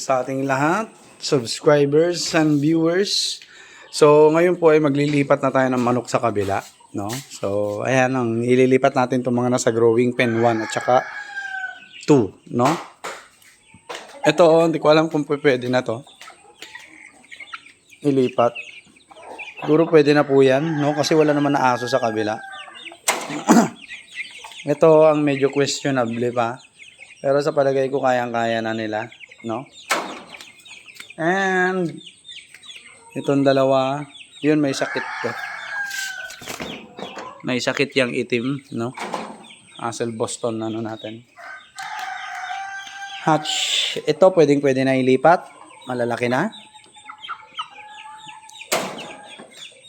sa ating lahat, subscribers and viewers. So, ngayon po ay maglilipat na tayo ng manok sa kabila, no? So, ayan ang ililipat natin itong mga nasa growing pen 1 at saka 2, no? Ito, hindi ko alam kung pwede na to ilipat. Siguro pwede na po yan, no? Kasi wala naman na aso sa kabila. Ito ang medyo questionable pa. Pero sa palagay ko kayang-kaya na nila, no? And itong dalawa, yun may sakit to. May sakit yang itim, no? Hazel Boston ano natin. Hatch, ito pwede na ilipat. Malalaki na.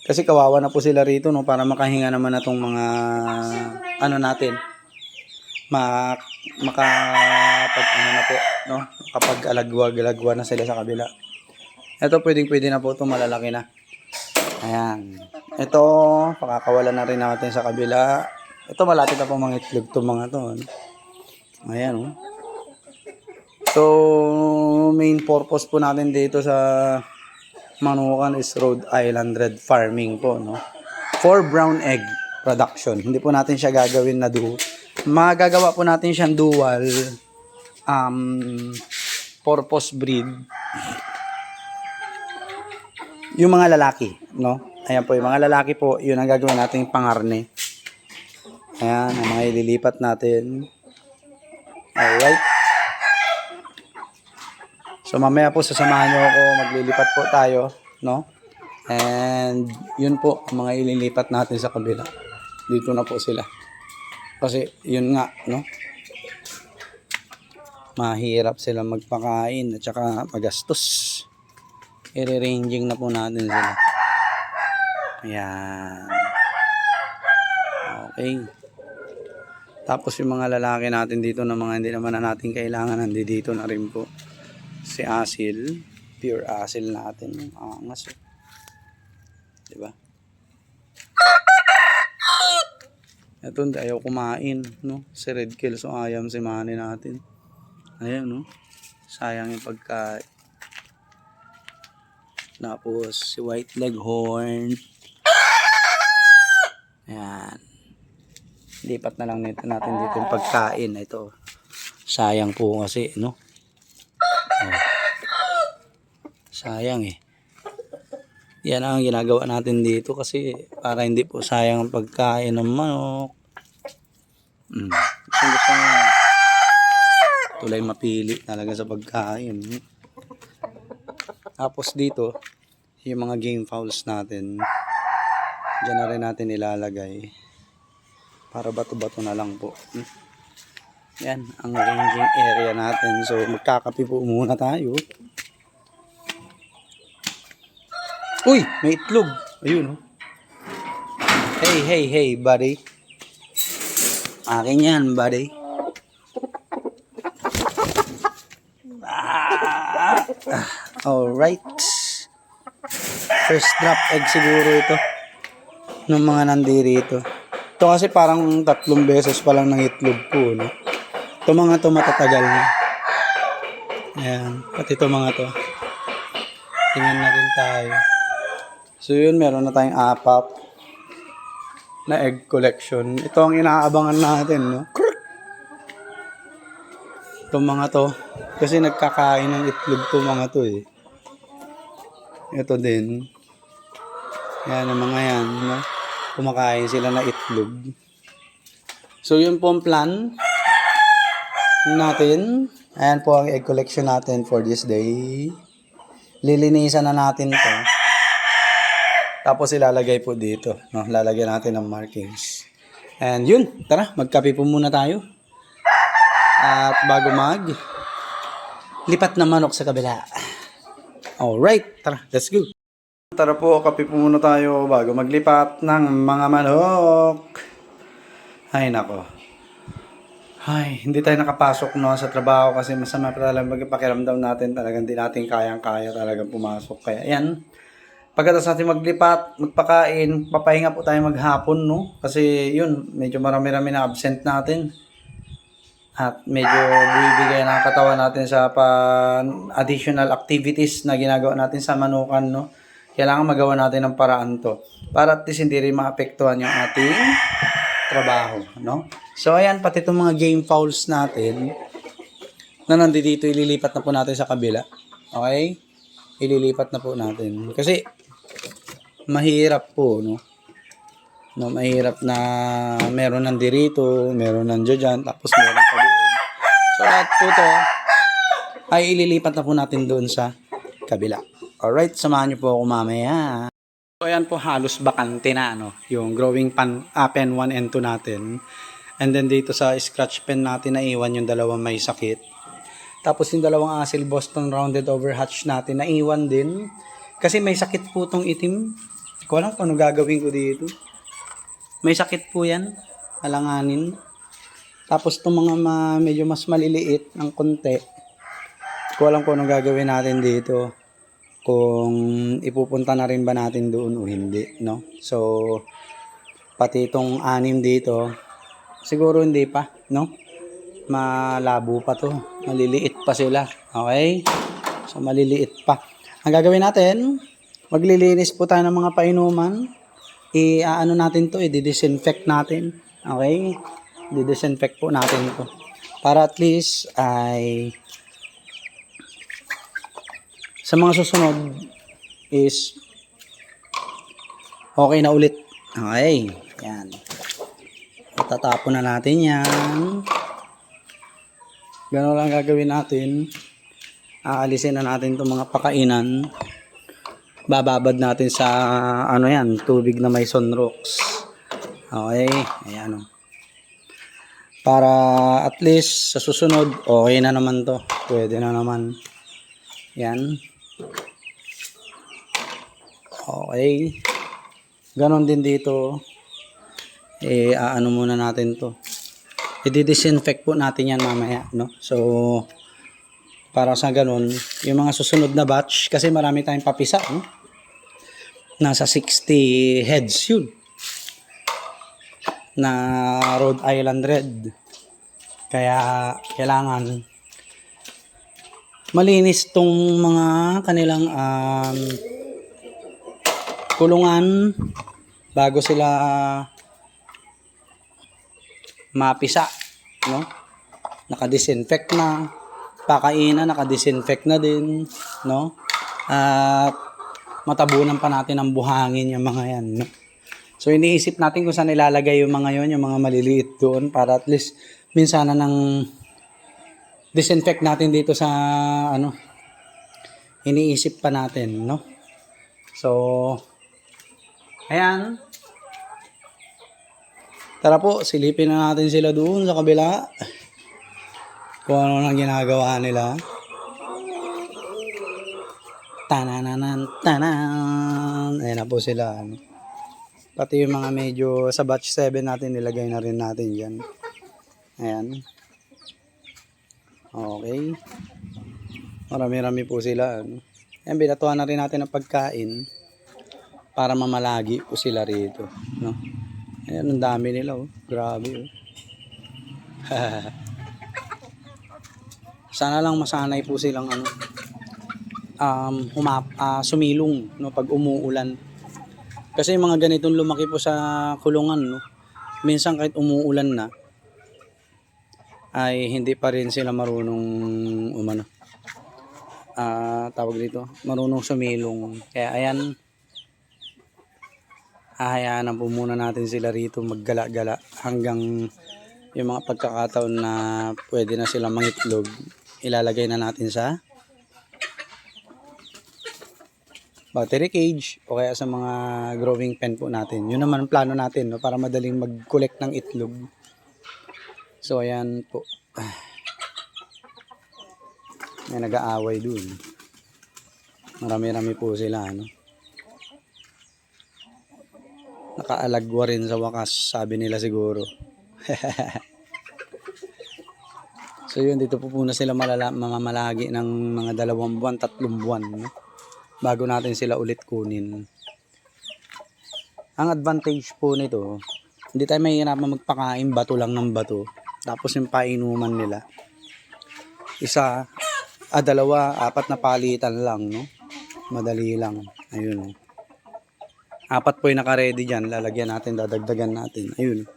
Kasi kawawa na po sila rito, no, para makahinga naman na tong mga ano natin. Makapag ano na po, no? Kapag alagwa na sila sa kabila. Ito pwede na po, ito malalaki na. Ayan. Ito, pakakawalan na rin natin sa kabila. Ito malapit na po mga itlog to mga to. Ano? Ayan, oh. So, main purpose po natin dito sa manukan is Rhode Island red farming po, no? For brown egg production. Hindi po natin siya gagawin na magagawa po natin siyang dual purpose breed. Yung mga lalaki, no? Ayan po, yung mga lalaki po, yun ang gagawin natin pangarne. Ayan, ang mga ililipat natin. Alright. So mamaya po sasamahan nyo ako, maglilipat po tayo, no? And yun po ang mga ililipat natin sa kabila. Dito na po sila. Kasi yun nga, no? Mahirap sila magpakain at saka magastos. I-ranging na po natin sila. Ayan. Okay. Tapos yung mga lalaki natin dito na mga hindi naman na natin kailangan, nandito na rin po. Si asil, pure asil natin, angas. Diba? Ito hindi ayaw kumain, no? Si Red Kill, so ayam si Manny natin. Ayan, no? Sayang yung pagkain. Tapos si White Leghorn. Ayan. Lipat na lang natin dito yung pagkain. Ito. Sayang po kasi, no? Oh. Sayang eh. Yan ang ginagawa natin dito kasi para hindi po sayang ang pagkain ng manok. Gusto nyo tulay mapili talaga sa pagkain. Tapos dito yung mga game fowls natin, dyan na rin natin ilalagay para bato-bato na lang po. Yan ang ranging area natin. So magkakape po muna tayo. Uy, may itlog. Ayun, oh. Hey, buddy. Akin yan, buddy. Alright. First drop egg siguro ito ng mga nandirito. Ito kasi parang 3 beses pa lang ng itlog po, no? Ito mga to matatagal na. Ayan, pati ito mga to. Tingnan na rin tayo. So yun, meron na tayong 4 na egg collection. Ito ang inaabangan natin, no? Ito mga to. Kasi nagkakain ng itlog to mga to eh. Ito din. Yan ang mga yan, no? Kumakain sila na itlog. So yun po ang plan natin. Ayan po ang egg collection natin for this day. Lilinisan na natin to. Tapos ilalagay po dito, no? Lalagyan natin ng markings. And yun, tara, magkape po muna tayo. At bago lipat na manok sa kabila. Alright, tara, let's go. Tara po, kape po muna tayo bago maglipat ng mga manok. Ay nako. Ay, hindi tayo nakapasok, no, sa trabaho kasi masama pa talaga magpakiramdam natin. Talagang hindi natin kayang-kaya talagang pumasok. Kaya yan. Pagkatapos natin maglipat, magpakain, papahinga po tayo maghapon, no? Kasi yun, medyo marami-rami na absent natin. At medyo bibigay ng katawan natin sa additional activities na ginagawa natin sa manukan, no? Kailangan magawa natin ng paraan to para at least hindi rin maapektuhan yung ating trabaho, no? So ayan, pati itong mga game fouls natin na nandito, ililipat na po natin sa kabila. Okay? Ililipat na po natin. Kasi mahirap po, no? No, mahirap na meron nandirito, meron nandiyo dyan, tapos meron pa doon. So lahat po to ay ililipat na po natin doon sa kabila. Alright, samahan niyo po ako mamaya. So ayan po, halos bakante na, no? Yung growing pen 1 and 2 natin. And then dito sa scratch pen natin, naiwan yung dalawang may sakit. Tapos yung dalawang Asil Boston Rounded Over Hatch natin, naiwan din. Kasi may sakit po tong itim. Hindi ko alam kung ano gagawin ko dito. May sakit po yan, alanganin. Tapos itong mga medyo mas maliliit ng konti, ko alam kung anong gagawin natin dito. Kung ipupunta na rin ba natin doon o hindi, no? So, pati itong 6 dito, siguro hindi pa, no? Malabo pa to. Maliliit pa sila. Okay? So, maliliit pa. Ang gagawin natin, maglilinis po tayo ng mga painuman. I-ano natin to, i-disinfect natin. Okay? I-disinfect po natin ito. Para at least ay sa mga susunod is okay na ulit. Okay. Yan. Tatapon na natin yan. Ganun lang gagawin natin. Aalisin na natin itong mga pakainan. Bababad natin sa ano yan, tubig na may sunrocks. Okay, ayan o. Para at least sa susunod, okay na naman to. Pwede na naman. Yan. Okay. Ganon din dito. Ano muna natin to. I-disinfect po natin yan mamaya, no? So, para sa ganun, yung mga susunod na batch, kasi marami tayong papisa, no? Nasa 60 heads yun. Na Rhode Island Red. Kaya, kailangan malinis tong mga kanilang kulungan bago sila mapisa, no? Naka-disinfect na. Pakainan, naka-disinfect na din, no? At matabunan pa natin ang buhangin yung mga yan, no? So iniisip natin kung saan ilalagay yung mga yon, yung mga maliliit doon para at least minsan na nang disinfect natin dito sa ano, iniisip pa natin, no? So ayan. Tara po, silipin na natin sila doon sa kabila. Kung ano nang ginagawa nila. Tanananan, tanan. Ayan na po sila. Pati yung mga medyo sa batch 7 natin, nilagay na rin natin dyan. Ayan. Okay. Marami-rami po sila. Ayan, binatuhan na rin natin ang pagkain para mamalagi po sila rito. No? Ayan, ang dami nila. Oh. Grabe. Oh. Sana lang masanay po silang ano, sumilong, no, pag umuulan. Kasi mga ganitong lumaki po sa kulungan, no, minsan kahit umuulan na ay hindi pa rin sila marunong tawag dito, marunong sumilong. Kaya ayan, hahayaan po muna natin sila rito maggala-gala hanggang yung mga pagkakataon na pwede na sila mangitlog, ilalagay na natin sa battery cage o kaya sa mga growing pen po natin. Yun naman ang plano natin, no, para madaling mag-collect ng itlog. So ayan po. May nag-aaway dun. Marami-rami po sila, no. Nakaalagwa rin sa wakas, sabi nila siguro. So yun, dito po muna sila mamamalagi ng mga 2 buwan, 3 buwan, no? Bago natin sila ulit kunin. Ang advantage po nito, hindi tayo mahihirapan magpakain bato lang ng bato. Tapos yung painuman nila. Isa, dalawa, apat na palitan lang, no? Madali lang. Ayun. Apat po yung naka-ready dyan. Lalagyan natin, dadagdagan natin. Ayun.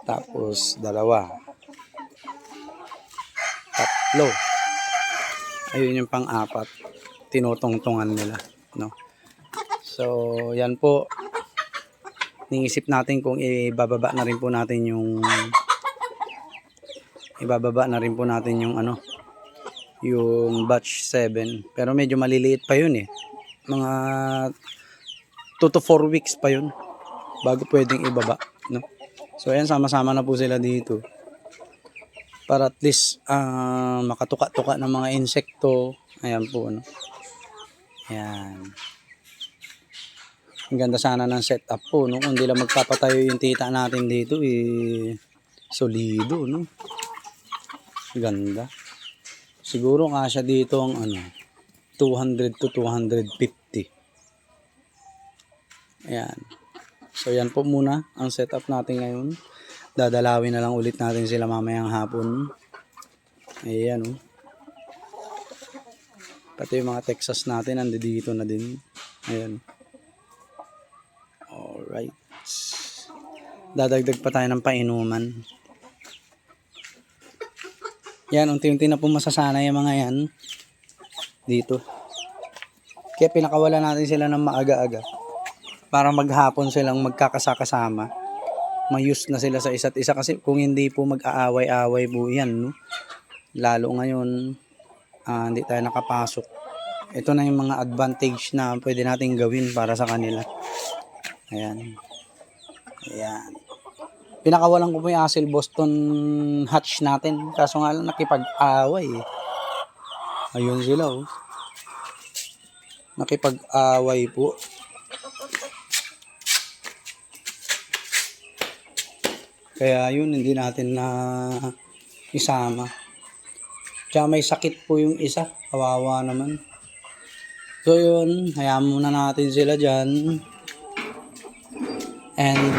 Tapos, dalawa. Tatlo. Ayun yung pang-apat. Tinutungtungan nila, no? So, yan po. Niisip natin kung ibababa na rin po natin yung yung batch 7. Pero medyo maliliit pa yun eh. Mga 2 to 4 weeks pa yun bago pwedeng ibaba, no? So ayan, sama-sama na po sila dito para at least makatuka-tuka ng mga insekto. Ayan po, no? Ayan. Ang ganda sana ng setup po, no? Kung di lang magpapatayo yung tita natin dito, solido, no? Ganda. Siguro kasya dito ang 200 to 250. Ayan. So yan po muna ang setup natin ngayon. Dadalawin na lang ulit natin sila mamayang hapon. Ayan, oh. Pati yung mga Texas natin nandito na din. Ayan. Alright. Dadagdag pa tayo ng painuman. Yan, unti-unti na po masasanay yung mga yan dito. Kaya pinakawala natin sila ng maaga-aga para maghapon silang magkakasakasama. May-use na sila sa isa't isa kasi kung hindi po mag-aaway-aaway po yan, no? Lalo ngayon, hindi tayo nakapasok. Ito na yung mga advantage na pwede natin gawin para sa kanila. Ayan. Ayan. Pinakawalan ko po yung Asil Boston hatch natin. Kaso nga lang nakipag-away eh. Ayun sila, oh. Nakipag-away po. Kaya yun, hindi natin na isama. Tsaka may sakit po yung isa. Kawawa naman. So yun, hayaan muna natin sila dyan. And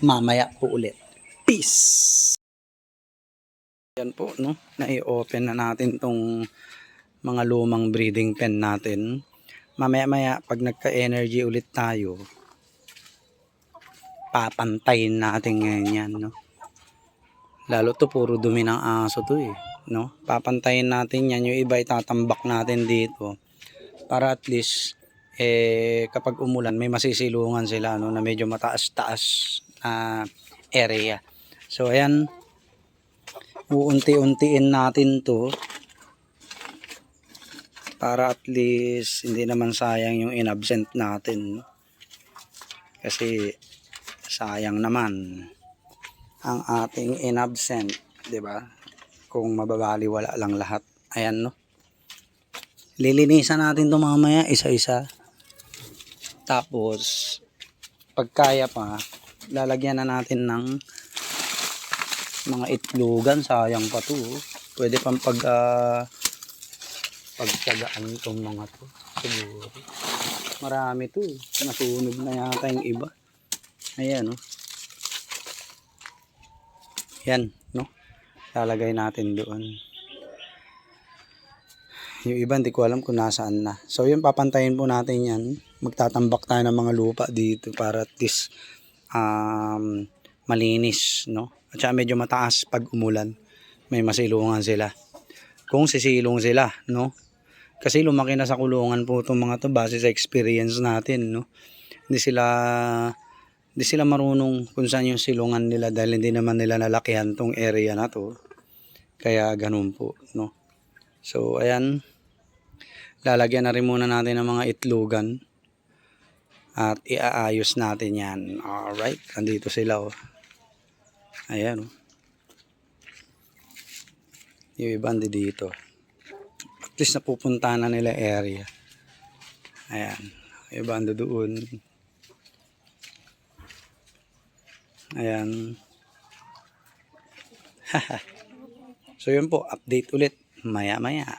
mamaya po ulit. Peace! Yan po, no? Na-i-open na natin tong mga lumang breeding pen natin. Mamaya-maya, pag nagka-energy ulit tayo, papantayin natin ngayon yan, no? Lalo to, puro dumi ng aso to eh, no? Papantayin natin yan. Yung iba itatambak natin dito para at least kapag umulan may masisilungan sila, no, na medyo mataas-taas na area. So ayan, uunti-untiin natin to para at least hindi naman sayang yung inabsent natin, no? Kasi sayang naman ang ating inabsent, 'di ba? Kung mababaliwala lang lahat. Ayan, no. Lilinisan natin 'to mamaya isa-isa. Tapos pag kaya pa, lalagyan na natin ng mga itlogan. Sayang pa 'to. Pwede pang pagtyagaan itong mga 'to. Siguro. Marami 'to. Nasunog na yata yung iba. Ayan, no. Yan, no. Lalagay natin doon. Yung iba hindi ko alam kung nasaan na. So yun, papantayin po natin yan. Magtatambak tayo ng mga lupa dito para at least malinis, no. At saka medyo mataas pag umulan. May masilungan sila. Kung sisilong sila, no. Kasi lumaki na sa kulungan po itong mga to base sa experience natin, no. Hindi sila marunong kung saan yung silungan nila dahil hindi naman nila nalakihan tong area na to. Kaya ganun po, no. So ayan, lalagyan na rin muna natin ng mga itlogan at iaayos natin yan. Alright, andito sila, oh. Ayan, oh. Yung iba dito. At least napupunta na nila area. Ayan, yung iba doon. Ayan. So yun po, update ulit maya-maya.